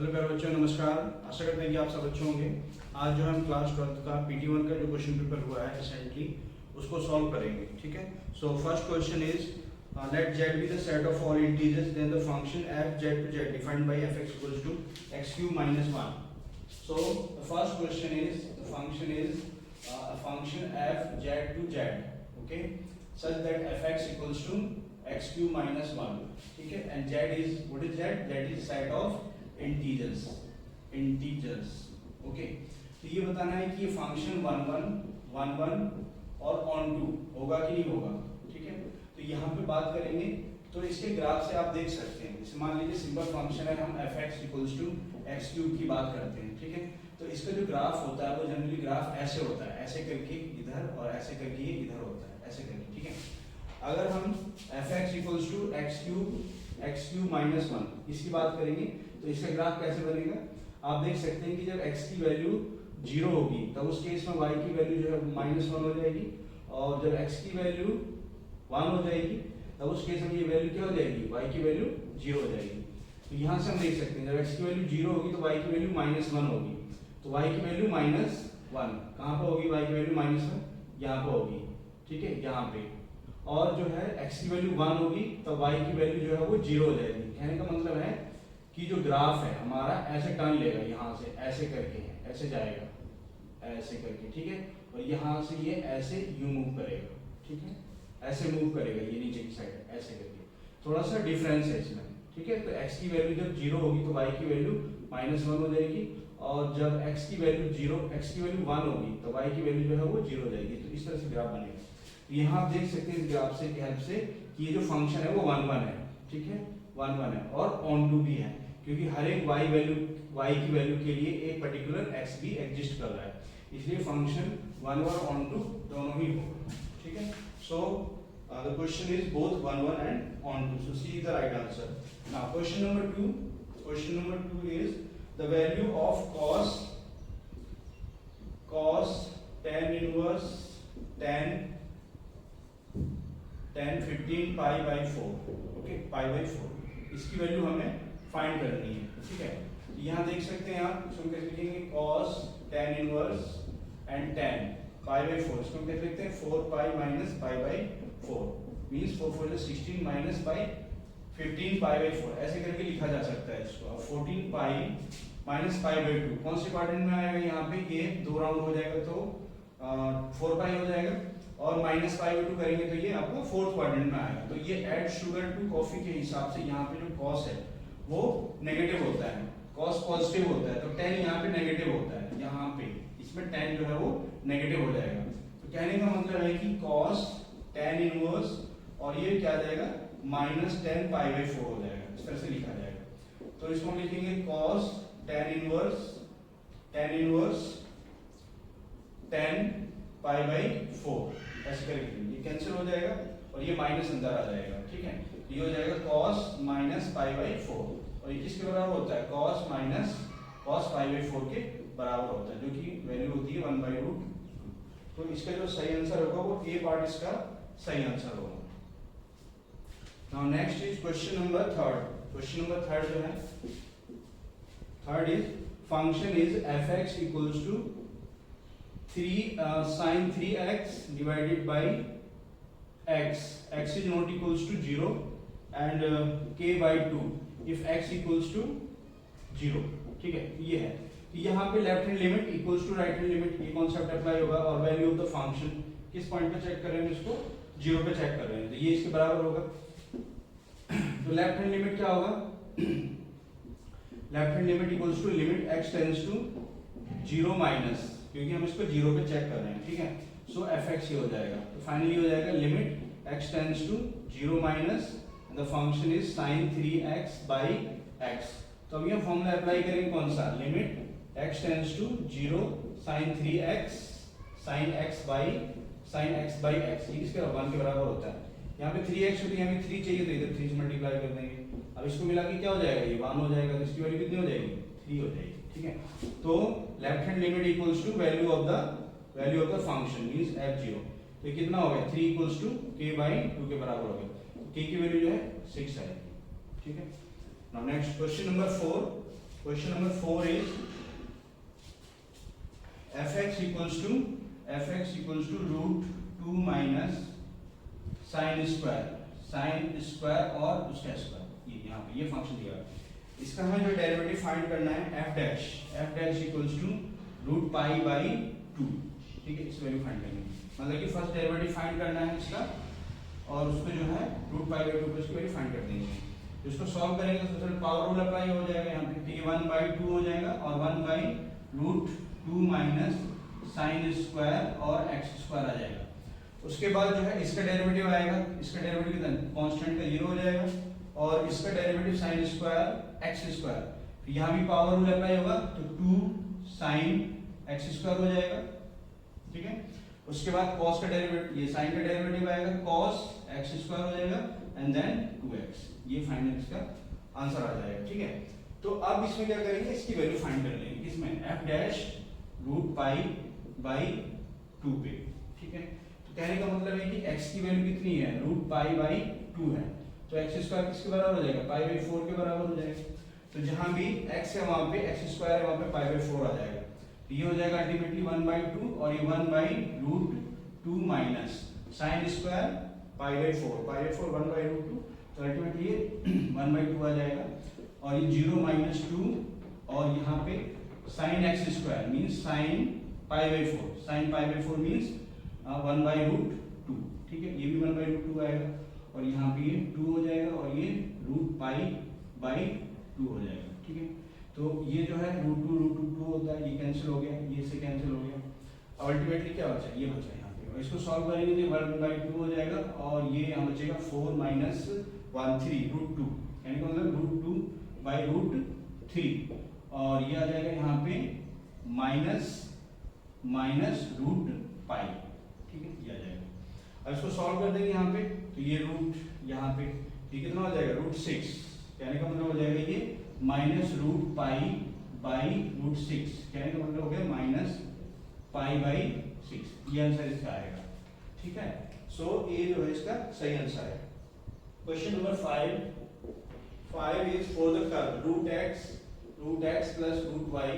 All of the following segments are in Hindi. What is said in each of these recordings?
हेलो प्यारे बच्चों, नमस्कार। आशा करते हैं कि आप सब अच्छे होंगे। आज जो हम क्लास 12th का PT1 का जो क्वेश्चन पेपर हुआ है रिसेंटली उसको सॉल्व करेंगे। ठीक है। So first question is let z be the set of all integers then the function f z to z defined by fx equals to x cube minus 1. So the first question is the function is a function f z to z, okay, such that fx equals to x cube minus 1. ठीक है। and z is what is z? Z is set of integers okay. तो ये बताना है कि ये फंक्शन 1 1 और ऑन टू होगा कि नहीं होगा। ठीक है। तो यहाँ पे बात करेंगे तो इसके ग्राफ से आप देख सकते हैं। जैसे मान लीजिए सिंपल फंक्शन है, हम fx equals to X cube की बात करते हैं। ठीक है। तो इसका जो ग्राफ होता है वो जनरली ग्राफ ऐसे होता है, ऐसे करके इधर और ऐसे करके ये इधर होता है, ऐसे करके। ठीक है। अगर हम fx equals to X cube minus 1 इसकी बात करेंगे तो इसका ग्राफ कैसे बनेगा। आप देख सकते हैं कि जब x की वैल्यू 0 होगी तब उस केस में y की वैल्यू जो है -1 हो जाएगी, और जब x की वैल्यू 1 हो जाएगी तब उस केस में ये वैल्यू क्या हो जाएगी, y की वैल्यू 0 हो जाएगी। तो यहाँ से हम देख सकते हैं जब x की वैल्यू 0 होगी तो y की वैल्यू -1 होगी। तो y की वैल्यू -1 कहाँ पर होगी, y की वैल्यू -1 यहाँ पर होगी। ठीक है, यहाँ पे। और जो है x की वैल्यू 1 होगी तब y की वैल्यू जो है वो 0 हो जाएगी। कहने का मतलब है कि जो ग्राफ है हमारा ऐसे टर्न लेगा, यहाँ से ऐसे करके ऐसे जाएगा, ऐसे करके। ठीक है। और यहाँ से ये ऐसे यूं मूव करेगा। ठीक है, ऐसे मूव करेगा ये नीचे की साइड ऐसे करके। थोड़ा सा डिफरेंस है इसमें। ठीक है। तो x की वैल्यू जब 0 होगी तो y की वैल्यू -1 हो जाएगी, और जब x की वैल्यू 1 होगी तो y की वैल्यू जो है वो 0 हो जाएगी। तो इस तरह से ग्राफ बनेगा। तो यहाँ आप देख सकते हैं इस ग्राफ से हेल्प से कि ये जो फंक्शन है वो 1 1 है। ठीक है, 1 1 है और ऑन टू भी है, क्योंकि हर एक y की वैल्यू के लिए एक पर्टिकुलर x भी एग्जिस्ट कर रहा है, इसलिए फंक्शन 1 1 ऑन टू दोनों ही होगा। ठीक है। So the question is both 1 1 and on to. So see the right answer. Now question number 2 is the value of cos tan inverse tan 15 pi by 4। Okay, pi by 4 इसकी वैल्यू हमें फाइंड करनी है। ठीक है। यहाँ देख सकते हैं आप, इसको कैसे लिखेंगे, cos tan inverse and tan pi by 4। इसको कैसे लिखते हैं, 4 pi minus pi by 4 means 4 4 16 minus pi 15 pi by 4 ऐसे करके लिखा जा सकता है इसको। अब 14 पाई माइनस पाई बाई 2 कौन से क्वाड्रेंट में आएगा, यहाँ पे ये 2 राउंड हो जाएगा तो 4 पाई हो जाएगा, और माइनस पाई बाई 2 करेंगे तो ये आपको 4th क्वाड्रेंट में आएगा। तो ये ऐड शुगर टू कॉफी के हिसाब से यहाँ पे जो cos है वो नेगेटिव होता है, cos पॉजिटिव होता है, तो tan यहाँ पे नेगेटिव होता है। यहाँ पे इसमें tan जो है वो नेगेटिव हो जाएगा। तो कहने का मतलब है कि cos tan इनवर्स और ये क्या आ जाएगा, -tan पाई बाई 4 हो जाएगा। इस तरह से लिखा जाएगा। तो इसको हम लिखेंगे cos tan inverse tan pi by 4 ऐसे करके ये कैंसिल हो जाएगा और ये माइनस अंदर आ जाएगा। ठीक है। ये हो जाएगा cos माइनस पाई बाई 4, और ये किसके बराबर होता है, cos पाई बाई 4 के बराबर होता है, जो कि वैल्यू होती है 1/√2। तो इसका जो सही आंसर होगा वो ए पार्ट इसका सही आंसर होगा। Now next is question number 3। Question number 3 जो है, third is function is fx equals to 3 sin 3x divided by x is not equals to 0 and k by 2 if x equals to 0। ठीक है, ये है। तो यहाँ पे left hand limit equals to right hand limit ये कॉन्सेप्ट अप्लाई होगा, और वैल्यू ऑफ द फंक्शन किस पॉइंट पे चेक कर रहे हैं, इसको 0 पे चेक कर रहे हैं, तो ये इसके बराबर होगा। तो लेफ्ट हैंड लिमिट क्या होगा, left hand limit equals to limit x tends to 0 minus, क्योंकि हम इसको 0 पे चेक कर रहे हैं। ठीक है। सो fx ही हो जाएगा। तो फाइनली हो जाएगा limit x tends to 0 minus the function is sin 3x by x। तो अब ये फॉर्मूला अप्लाई करेंगे कौन सा, limit x tends to 0 sin 3x sin x by x, ये किसके 1 के बराबर होता है। यहाँ पे 3x होती है, हमें 3 चाहिए तो इधर 3 से मल्टीप्लाई कर देंगे। अब इसको मिला के क्या हो जाएगा, ये 1 हो जाएगा, तो इसकी वैल्यू कितनी हो जाएगी, 3 हो जाएगी। ठीक है। तो left hand limit equals to value of the function means f0। तो ये कितना हो गया, 3 इक्वल्स टू k बाई 2 के बराबर हो गया। तो k की वैल्यू जो है 6 आएगी। ठीक है। Now next question number 4। Question number 4 is fx equals to root 2 minus sine square और उसका स्क्वायर, ये यहाँ पे ये फंक्शन दिया है। इसका हमें जो डेरिवेटिव फाइंड करना है f dash equals to root pi by 2, ठीक है, इस वैल्यू फाइंड करनी है। मतलब कि फर्स्ट डेरिवेटिव फाइंड करना है इसका और उसको जो है रूट पाई बाई 2 पे इसकी वैल्यू फाइंड कर देंगे। तो इसको सॉल्व करेंगे तो सबसे पावर रूल अप्लाई हो जाएगा यहाँ पे, तो ये 1/2 हो जाएगा और 1/√2 माइनस साइन स्क्वायर और एक्स स्क्वायर आ जाएगा। उसके बाद जो है इसका डेरिवेटिव आएगा, इसका डेरिवेटिव कितना कांस्टेंट का 0 हो जाएगा और इसका derivative sine square x square, यहाँ भी पावर रूल अप्लाई होगा तो 2 साइन एक्स स्क्वायर हो जाएगा, ठीक है। उसके बाद cos का डेरिवेटिव, ये sin का डेरिवेटिव आएगा cos x स्क्वायर हो जाएगा एंड देन 2x, ये फाइनल इसका आंसर आ जाएगा, ठीक है। तो अब इसमें क्या करेंगे, इसकी वैल्यू फाइंड कर लेंगे, इसमें f dash root pi by 2 पे, ठीक है। तो कहने का मतलब है कि x की वैल्यू कितनी है, रूट पाई बाई 2 है, तो x स्क्वायर किसके बराबर हो जाएगा, पाई बाई 4 के बराबर हो जाएगा। तो जहां भी x है वहां पे x स्क्वायर है, वहां पे पाई बाई 4 आ जाएगा। ये हो जाएगा अल्टीमेटली 1/2 और ये 1/√2 minus sine square pi by 4 1/√2, तो अल्टीमेटली ये 1/2 आ जाएगा और ये 0 माइनस 2 और यहाँ पे sine x square means sine pi by 4 means 1/√2, ठीक है, ये भी 1/√2 आएगा और यहाँ पे ये 2 हो जाएगा और ये रूट पाई बाई 2 हो जाएगा, ठीक है। तो ये जो है √2 होता है, ये कैंसिल हो गया, ये से कैंसिल हो गया, अब अल्टीमेटली क्या बचा, ये बचा यहाँ पे, और इसको सॉल्व करेंगे तो 1/2 हो जाएगा और ये यहाँ बचेगा 4 माइनस 1/3 √2, यानी कि मतलब √2/√3 और ये आ जाएगा यहाँ पे माइनस रूट पाई, ठीक है, ये आ जाएगा। अब इसको सॉल्व कर देंगे यहाँ पे, तो ये रूट यहाँ पे ये कितना हो जाएगा, √6, कहने का मतलब हो जाएगा ये माइनस रूट पाई बाई √6, कहने का मतलब हो गया माइनस पाई बाई 6, ये आंसर इसका आएगा, ठीक है। सो ये जो है इसका सही आंसर है। Question number 5 is for the curve √x plus √y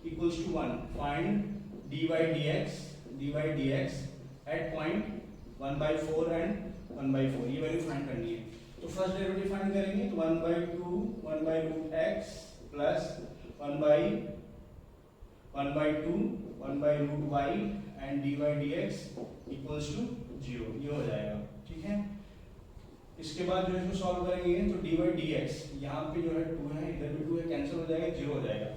equals to 1, find dy dx at point 1/4 and 1/4, ये वैल्यू फाइंड करनी है। तो फर्स्ट डेरिवेटिव फाइंड करेंगे तो 1/√x plus 1/2 and dy dx equals to 0, ये हो जाएगा, ठीक है। इसके बाद जो है इसको सॉल्व करेंगे तो dy dx, यहाँ पे जो है 2 है, इधर भी 2 है, कैंसिल हो जाएगा, 0 हो जाएगा।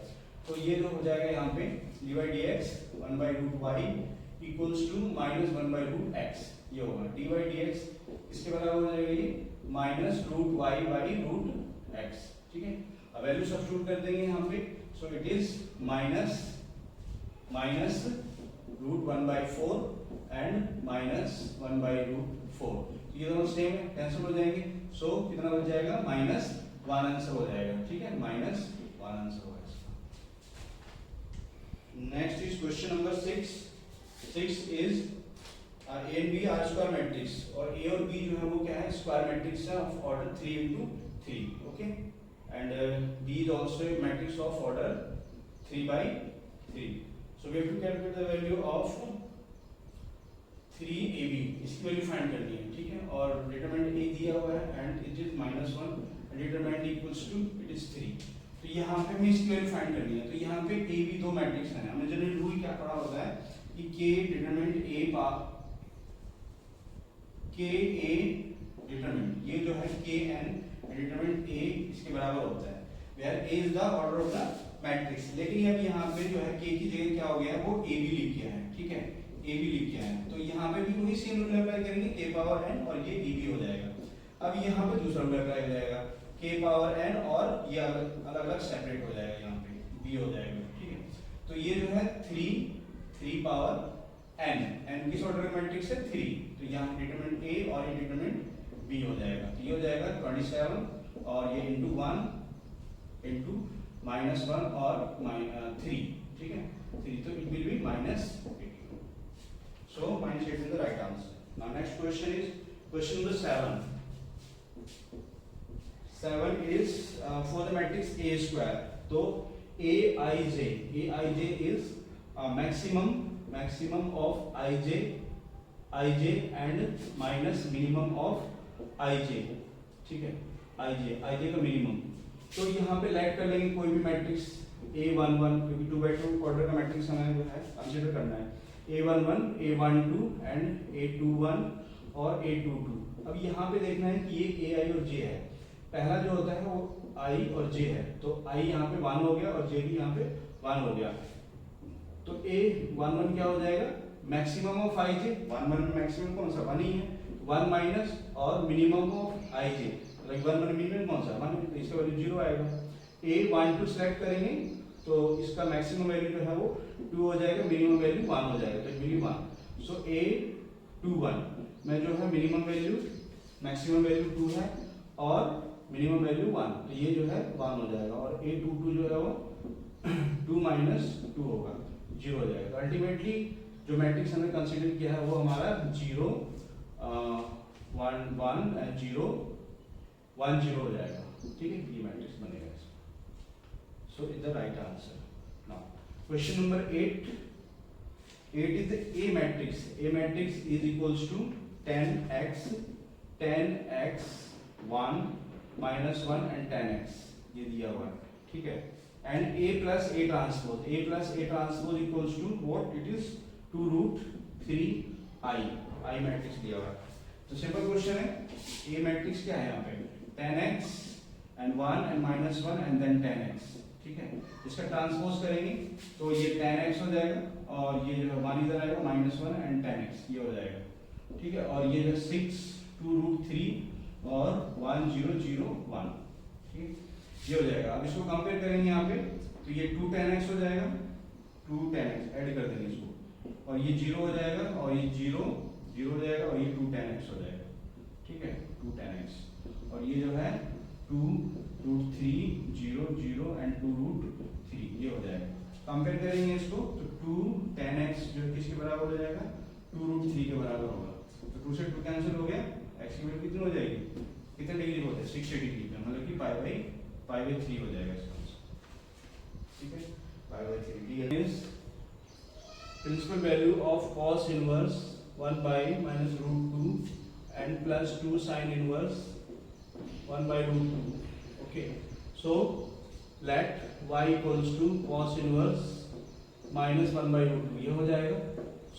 तो ये जो हो जाएगा यहाँ पे dy dx 1/√y equals to minus 1/√x, ये होगा dy dx इसके बराबर हो जाएगा ये -√y/√x, ठीक है। अब वैल्यू सब्स्टिट्यूट कर देंगे यहाँ पे, सो इट इज माइनस √1/4 एंड -1/√4, ये दोनों सेम है, कैंसिल हो जाएंगे, सो कितना बच जाएगा, -1 आंसर हो जाएगा, ठीक है, -1 आंसर होगा इसका। Next is question number 6 is A and B are square matrix और A और B जो है वो क्या है, स्क्वायर मैट्रिक्स है of order 3×3, okay, and B is also a matrix of order 3/3, so we have to calculate the value of 3AB, इसकी वैल्यू फाइंड करनी है, ठीक है, और डिटरमिनेंट A दिया हुआ है and it is -1 and determinant equals to it is 3, तो यहाँ पे हमें इसकी वैल्यू फाइंड करनी है। तो यहाँ पे A B दो मैट्रिक्स हैं, हमने जनरली रूल क्या पढ़ा होता है कि K डिटरमिनेंट A डिटरमिनेंट, ये जो है Kn डिटरमिनेंट A इसके बराबर होता है, where A is the order of the matrix. लेकिन अब यहाँ पे जो है K की जगह क्या हो गया है, वो AB लिख गया है, ठीक है, AB लिख गया है, तो यहाँ पे भी वही सेम रूल अप्लाई करेंगे, K पावर n और ये AB हो जाएगा। अब यहाँ पे दूसरा रूल अप्लाई हो जाएगा, K पावर n और ये अलग अलग सेपरेट हो जाएगा, यहाँ पे B हो जाएगा, ठीक है। तो ये जो है 3 पावर n किस ऑर्डर का मैट्रिक्स है, 3, तो यहाँ डिटरमिनेंट A और ये डिटरमिनेंट B हो जाएगा, तो ये हो जाएगा 27 और ये इंटू 1 इंटू -1 और 3, ठीक है, 3, तो it will be -18, so -8 is the right answer. Now next question is question number 7 7 is for the matrix A square. तो Aij is maximum of ij and minus minimum of ij, ठीक है, ij का मिनिमम। तो यहाँ पे लेट कर लेंगे कोई भी मैट्रिक्स A11, क्योंकि 2x2 ऑर्डर का मैट्रिक्स हमें जो है कंसीडर करना है, A11, A12 एंड A21 और A22। अब यहाँ पे देखना है कि ये ai और j है। पहला जो होता है वो i और j है, तो i यहाँ पे 1 हो गया और j भी यहाँ पे 1 हो गया। तो A11 क्या हो जाएगा, मैक्सिमम ऑफ ij, 11 में मैक्सिमम कौन सा, 1 ही है, 1 माइनस और मिनिमम ऑफ ij, लाइक 1 में मिनिमम कौन सा, 1, तो इसका वैल्यू 0 आएगा। A12 सेलेक्ट करेंगे तो इसका मैक्सिमम वैल्यू जो है वो 2 हो जाएगा, मिनिमम वैल्यू 1 हो जाएगा, तो मिली 1। सो A21 में जो है मिनिमम वैल्यू, मैक्सिमम वैल्यू 2 है और मिनिमम वैल्यू 1, तो ये जो है 1 हो जाएगा। और A22 जो है वो 2 माइनस 2 होगा, 0 हो जाएगा। तो अल्टीमेटली जो मैट्रिक्स हमने कंसीडर किया है वो हमारा 0 1 1 एंड 0 1 0 हो जाएगा, ठीक है, ये मैट्रिक्स बनेगा। So is the right answer. Now question number 8 is the A matrix. A matrix is equals to 10x 1 minus 1 and 10x, ये दिया हुआ है, ठीक है। And A plus A transpose, A plus A transpose equals to what? It is 2 root 3 I matrix दिया हुआ है। तो सिंपल क्वेश्चन है, A मैट्रिक्स क्या है यहाँ पे, 10x and 1 and minus 1 and then 10x, ठीक है। इसका ट्रांसपोज करेंगे तो ये 10x हो जाएगा और ये जो है 1 इधर आएगा, -1 एंड 10x ये हो जाएगा, ठीक है। और ये जो 6 2 रूट 3 और 1 0 0 1, ठीक, ये हो जाएगा। अब इसको कंपेयर करेंगे यहाँ पे तो ये 2 10x हो जाएगा, 2 10x ऐड कर देंगे इसको, और ये 0 हो जाएगा और ये 0 0 हो जाएगा और ये 2 10x हो जाएगा, ठीक है, 2 10x। और ये जो है 2 रूट 3 0 0 एंड 2 रूट 3 ये हो जाएगा। कंपेयर करेंगे इसको तो 2 10x जो किसके बराबर हो जाएगा, 2 रूट 3 के बराबर होगा। तो 2 से 2 कैंसिल हो गया, x की वैल्यू कितनी हो जाएगी, कितने डिग्री होता है, 60 डिग्री पे, मतलब कि पाई बाई 3 हो जाएगा इसका आंसर, ठीक है, pi by 3 is principal value of cos inverse 1 by minus root 2 and plus 2 sin inverse 1 by root 2. Okay, so let y equals to cos inverse minus 1 by root 2 ये हो जाएगा।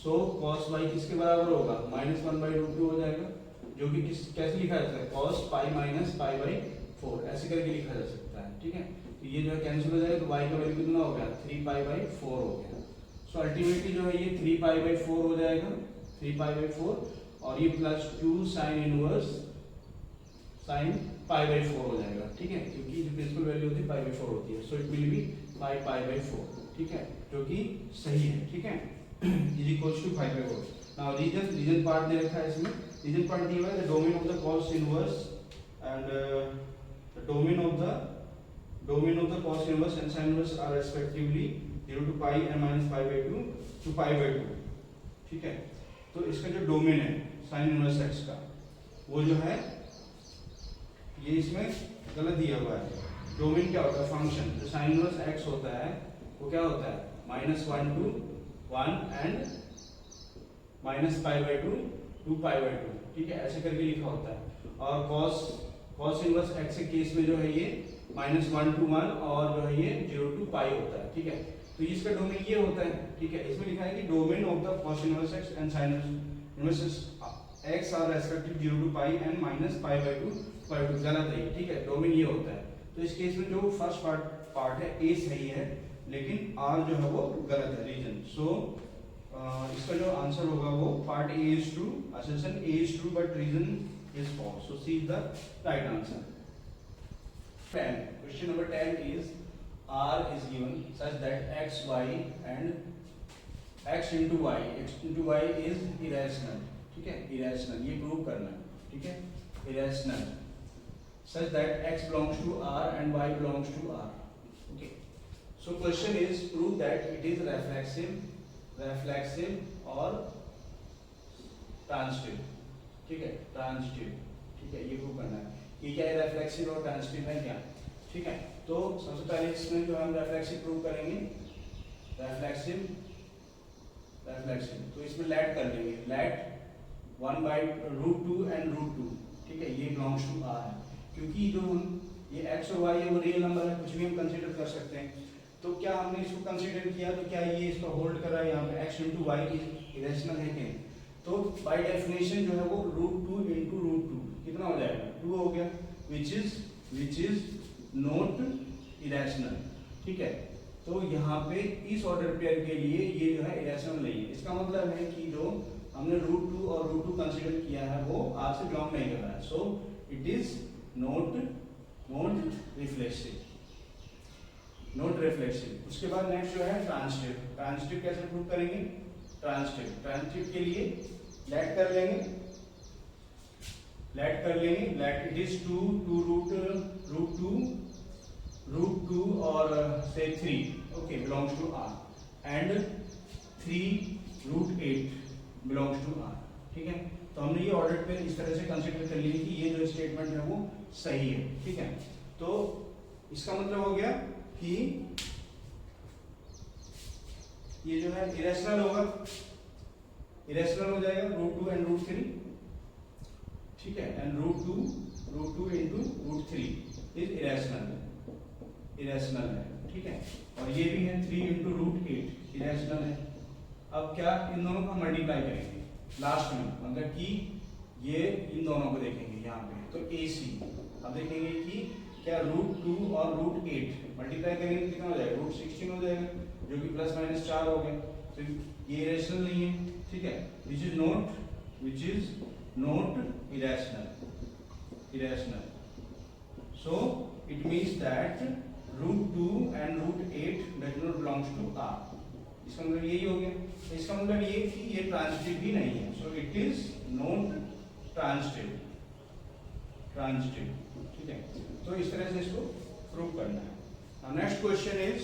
so cos y किसके बराबर होगा, -1 by root 2 हो जाएगा, जो कि कैसे लिखा जा सकता है, cos pi minus pi by 4 ऐसे करके लिखा जा सकता है, ठीक है। तो ये जो है कैंसिल हो जाएगा, तो y का वैल्यू कितना हो गया, 3 pi by 4 हो गया। सो अल्टीमेटली जो है ये 3 pi by 4 हो जाएगा, 3 pi by 4, और ये plus 2 sin inverse sin pi by 4 हो जाएगा, ठीक है, क्योंकि जो प्रिंसिपल वैल्यू होती है pi by 4 होती है। So it will be pi by 4, ठीक है, जो कि सही है, ठीक है, is equals to pi by 4। Now region part दे रखा है इसमें, रीजन पार्ट दिया हुआ है the domain of the cos inverse and the domain of the cos inverse and sin inverse are respectively 0 to pi and minus pi by 2 to pi by 2, ठीक है। तो इसका जो डोमेन है sin इनवर्स x का, वो जो है ये इसमें गलत दिया हुआ है। डोमेन क्या होता है, फंक्शन, जो साइन इनवर्स x होता है वो क्या होता है, -1 to 1 and minus pi by 2 2 pi by 2, ठीक है, ऐसे करके लिखा होता है। और cos इनवर्स x के केस में जो है ये -1 to 1 और जो है ये 0 to पाई होता है, ठीक है। तो इसका डोमेन ये होता है, ठीक है। इसमें लिखा है कि domain of the cos inverse x and sin inverse x are respective 0 to pi and minus pi by 2 pi 2, गलत है, ठीक है, डोमेन ये होता है। तो इस केस में जो फर्स्ट पार्ट है a सही है, लेकिन r जो है वो गलत है, रीजन। सो इसका जो आंसर होगा वो part a is true, assertion a is true but reason is false. So C is the right answer. 10. Question number 10 is R is given such that x, y and x into y is irrational, ठीक है, irrational, ये प्रूव करना है, ठीक है, irrational such that x belongs to R and y belongs to R. Okay. So question is prove that it is reflexive or transitive, ठीक है, transitive, ठीक है, ये प्रूव करना है। कि क्या रिफ्लेक्सिव और ट्रांजिटिव है क्या, ठीक है। तो सबसे पहले इसमें जो हम रिफ्लेक्सिव प्रूव करेंगे, रिफ्लेक्सिव तो इसमें लेट कर देंगे, लेट 1/√2 एंड √2, ठीक है, ये बिलोंग्स टू आर है, क्योंकि जो ये x और y है वो रियल नंबर है, कुछ भी हम कंसीडर कर सकते हैं। तो क्या हमने इसको कंसीडर किया तो क्या ये इसको होल्ड कर रहा है, यहाँ पे x × y इरेशनल है कि नहीं, तो बाय डेफिनेशन जो है वो √2 × √2 कितना हो जाएगा, 2 हो गया, विच इज नॉट इरेशनल, ठीक है। तो यहाँ पे इस ऑर्डर पेयर के लिए ये जो है इरेशनल नहीं है, इसका मतलब है कि जो हमने √2 और √2 कंसीडर किया है वो R से बिलोंग नहीं कर रहा है, so it is not reflexive. उसके बाद नेक्स्ट जो है ट्रांजिटिव कैसे प्रूव करेंगे, ट्रांजिटिव के लिए लेट कर लेंगे, लेट इट इज 2 √2 और से 3 okay belongs to R and 3 √8 belongs to R, ठीक है। तो हमने ये ऑर्डर पे इस तरह से कंसीडर कर लिया कि ये जो स्टेटमेंट है वो सही है, ठीक है। तो इसका मतलब हो गया कि ये जो है इरेशनल होगा, इरेशनल हो जाएगा √2 एंड √3, ठीक है, एंड √2 × √3 इज इरेशनल है, ठीक है। और ये भी है 3 × √8 इरेशनल है। अब क्या इन दोनों का मल्टीप्लाई करेंगे लास्ट में, मतलब कि ये इन दोनों को देखेंगे यहाँ पे, तो AC अब देखेंगे कि क्या √2 और √8 मल्टीप्लाई करेंगे कितना हो जाएगा, √16 हो जाएगा, जो कि +-4 हो गया, तो ये इरेशनल नहीं है, ठीक है, which is not irrational, so it means that √2 and √8 does not belongs to R। इसका मतलब यही हो गया, इसका मतलब ये कि ये ट्रांजिटिव भी नहीं है, so it is not transitive, ठीक है। तो इस तरह से इसको प्रूव करना है। Now next question is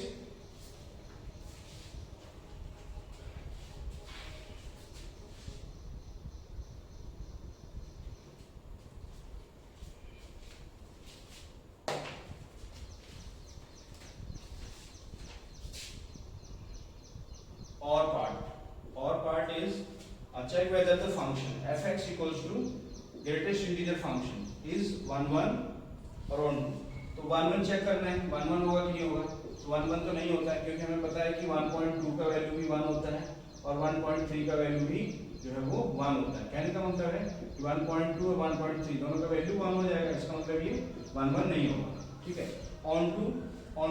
or part is check whether the function f(x) equals to greatest integer function is 1 1 or 1 2। तो 1 1 चेक करना है, 1 1 होगा कि नहीं होगा, तो 1 1 तो नहीं होता है, क्योंकि हमें पता है कि 1.2 का वैल्यू भी 1 होता है और 1.3 का वैल्यू भी जो है वो 1 होता है। कहने का मतलब है कि 1.2 और 1.3 दोनों का वैल्यू 1 हो जाएगा, इसका मतलब ये 1 1 नहीं होगा, ठीक है। ऑन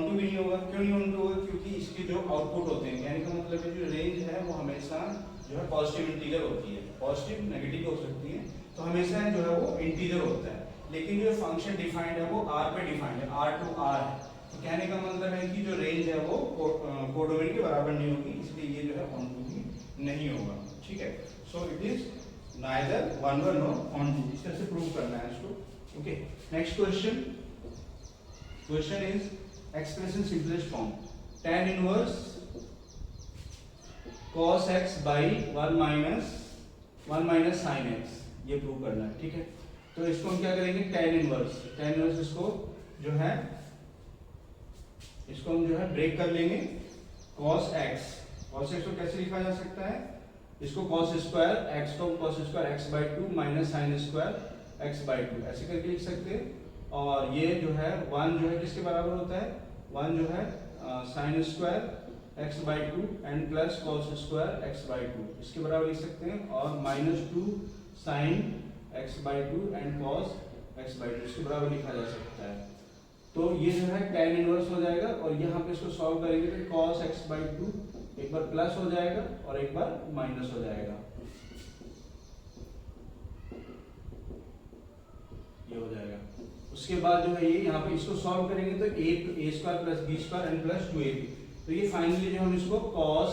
टू भी नहीं होगा, क्यों नहीं ऑन टू होगा, क्योंकि इसके जो आउटपुट होते हैं, कहने का मतलब है जो रेंज है वो हमेशा जो है पॉजिटिव इंटीजर होती है, पॉजिटिव नेगेटिव हो सकती है, तो हमेशा जो है वो इंटीजर होता है, लेकिन जो फंक्शन डिफाइंड है वो R पे डिफाइंड है, R to R है, तो कहने का मतलब है कि जो रेंज है वो कोडोमेन के बराबर नहीं होगी, इसलिए ये जो है ऑन टू भी नहीं होगा, ठीक है। So it is neither 1 1 nor on to, इस तरह से प्रूव करना है इसको, okay. Next question is expression simplest form, tan इनवर्स cos x by 1 minus sin x, ये प्रूव करना है, ठीक है। तो इसको हम क्या करेंगे, tan इनवर्स इसको जो है इसको हम जो है ब्रेक कर लेंगे, cos x को कैसे लिखा जा सकता है, इसको cos स्क्वायर x को cos square x/2 minus sin square x/2 ऐसे करके लिख सकते हैं, और ये जो है 1 जो है किसके बराबर होता है, 1 जो है sin square x/2 and plus cos square x/2 इसके बराबर लिख सकते हैं, और -2 sin x/2 and cos x/2 इसके बराबर लिखा जा सकता है। तो ये जो है tan इनवर्स हो जाएगा, और यहाँ पे इसको सॉल्व करेंगे तो cos x/2 एक बार प्लस हो जाएगा और एक बार माइनस हो जाएगा, ये हो जाएगा। उसके बाद जो है ये यहाँ पे इसको सॉल्व करेंगे तो a² + b² and plus 2ab, तो ये फाइनली जो हम इसको cos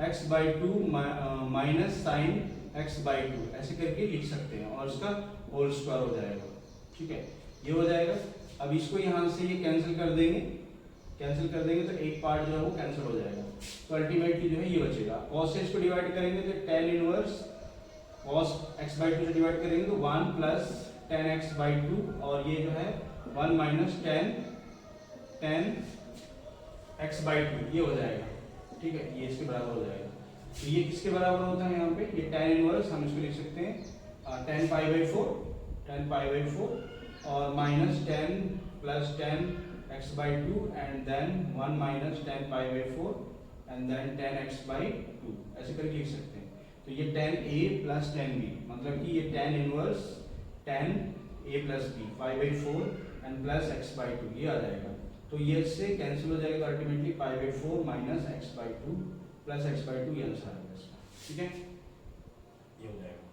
x/2 minus sin x/2 ऐसे करके लिख सकते हैं, और इसका होल स्क्वायर हो जाएगा, ठीक है, ये हो जाएगा। अब इसको यहाँ से ये कैंसिल कर देंगे तो एक पार्ट जो है वो कैंसिल हो जाएगा, तो अल्टीमेटली जो है ये बचेगा। cos से इसको डिवाइड करेंगे तो tan इनवर्स cos x/2 से डिवाइड करेंगे तो 1 + 10x/2 और ये जो है 1 माइनस 10x/2 ये हो जाएगा, ठीक है, ये इसके बराबर हो जाएगा। तो ये किसके बराबर होता है यहाँ पे, ये tan इनवर्स हम इसको लिख सकते हैं 10 पाई/4 और minus 10 plus 10x/2 and then 1 minus 10 पाई/4 एंड देन 10x/2 ऐसे करके लिख सकते हैं। तो ये 10a प्लस 10b मतलब कि ये tan inverse 10a plus b 5/4 and plus x/2 ये आ जाएगा। तो ये इससे कैंसिल हो जाएगा, ultimately π/4 minus x/2 plus x/2 ये आंसर आएगा इसका, ठीक है, ये हो जाएगा।